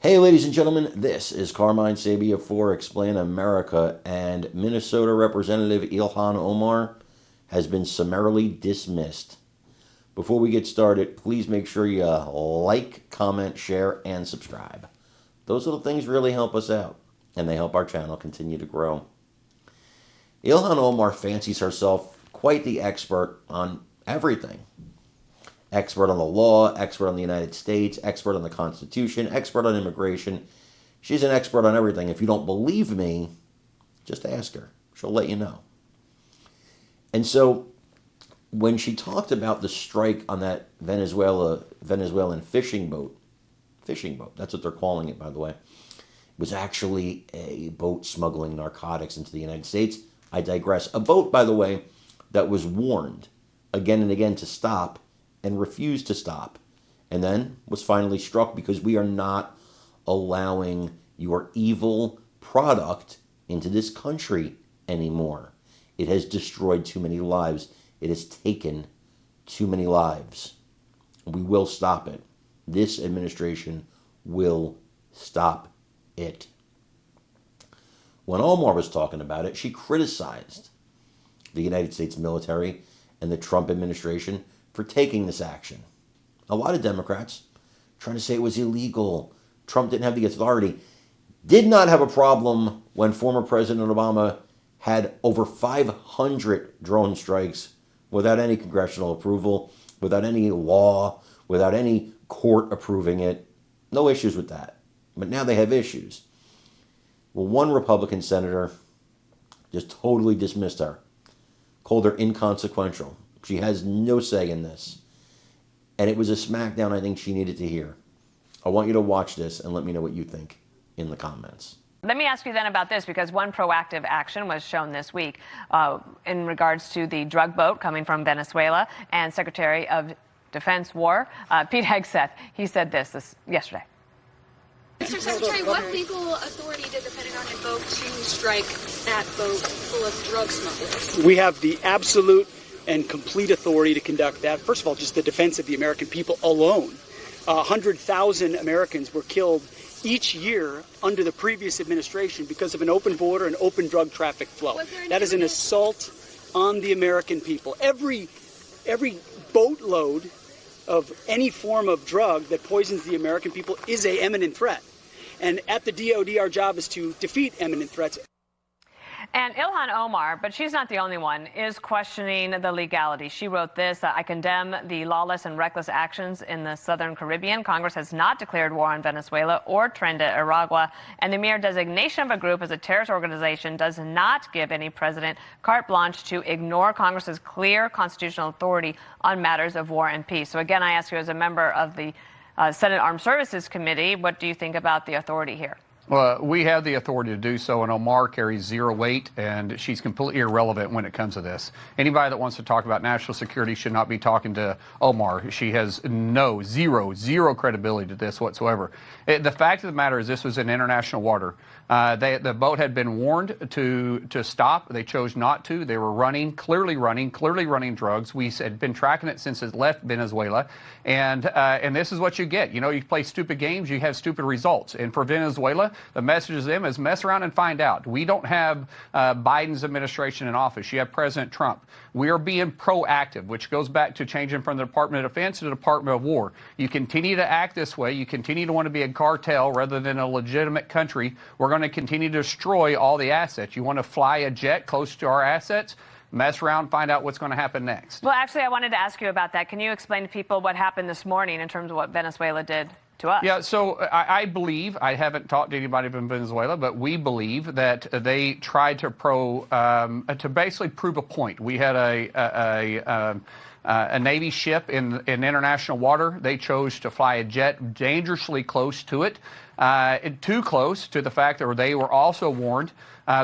Hey, ladies and gentlemen, this is Carmine Sabia for Explain America, and Minnesota Representative Ilhan Omar has been summarily dismissed. Before we get started, please make sure you like, comment, share, and subscribe. Those little things really help us out, and they help our channel continue to grow. Ilhan Omar fancies herself quite the expert on everything. Expert on the law, expert on the United States, expert on the Constitution, expert on immigration. She's an expert on everything. If you don't believe me, just ask her. She'll let you know. And so when she talked about the strike on that Venezuelan fishing boat, that's what they're calling it, by the way, was actually a boat smuggling narcotics into the United States. I digress. A boat, by the way, that was warned again and again to stop and refused to stop, and then was finally struck because we are not allowing your evil product into this country anymore. It has destroyed too many lives. It has taken too many lives. We will stop it. This administration will stop it. When Omar was talking about it, she criticized the United States military and the Trump administration for taking this action. A lot of Democrats trying to say it was illegal. Trump didn't have the authority. Did not have a problem when former President Obama had over 500 drone strikes without any congressional approval, without any law, without any court approving it. No issues with that. But now they have issues. Well, one Republican senator just totally dismissed her, called her inconsequential. She has no say in this. And it was a smackdown I think she needed to hear. I want you to watch this and let me know what you think in the comments. Let me ask you then about this, because one proactive action was shown this week in regards to the drug boat coming from Venezuela, and Secretary of Defense War, Pete Hegseth, he said this yesterday. Mr. Secretary, what legal authority did the Pentagon invoke to strike that boat full of drug smugglers? We have the absolute and complete authority to conduct that. First of all, just the defense of the American people alone. 100,000 Americans were killed each year under the previous administration because of an open border and open drug traffic flow. That is an assault on the American people. Every boatload of any form of drug that poisons the American people is an imminent threat. And at the DOD, our job is to defeat imminent threats. And Ilhan Omar, but she's not the only one, is questioning the legality. She wrote this: I condemn the lawless and reckless actions in the Southern Caribbean. Congress has not declared war on Venezuela or Trinidad and Tobago, and the mere designation of a group as a terrorist organization does not give any president carte blanche to ignore Congress's clear constitutional authority on matters of war and peace. So again, I ask you, as a member of the Senate Armed Services Committee, what do you think about the authority here? Well, we have the authority to do so, and Omar carries zero weight, and she's completely irrelevant when it comes to this. Anybody that wants to talk about national security should not be talking to Omar. She has zero credibility to this whatsoever. The fact of the matter is this was in international water. The boat had been warned to stop. They chose not to. They were clearly running drugs. We had been tracking it since it left Venezuela, and this is what you get. You know, you play stupid games, you have stupid results. And for Venezuela, the message to them is mess around and find out. We don't have Biden's administration in office. You have President Trump. We are being proactive, which goes back to changing from the Department of Defense to the Department of War. You continue to act this way. You continue to want to be a cartel rather than a legitimate country. We're going to continue to destroy all the assets. You want to fly a jet close to our assets? Mess around, find out what's going to happen next. Well, actually, I wanted to ask you about that. Can you explain to people what happened this morning in terms of what Venezuela did to us? Yeah, so I believe, I haven't talked to anybody from Venezuela, but we believe that they tried to basically prove a point. We had a Navy ship in international water. They chose to fly a jet dangerously close to it, too close to the fact that they were also warned.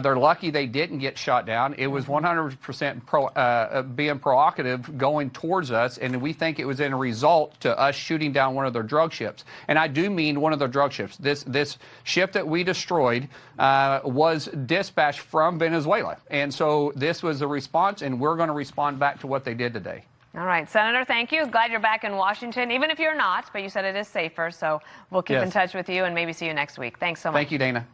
They're lucky they didn't get shot down. It was 100% being provocative going towards us, and we think it was in a result to us shooting down one of their drug ships. And I do mean one of their drug ships. This ship that we destroyed was dispatched from Venezuela. And so this was a response, and we're going to respond back to what they did today. All right, Senator, thank you. Glad you're back in Washington, even if you're not, but you said it is safer, so we'll keep in touch with you and maybe see you next week. Thanks so much. Thank you, Dana.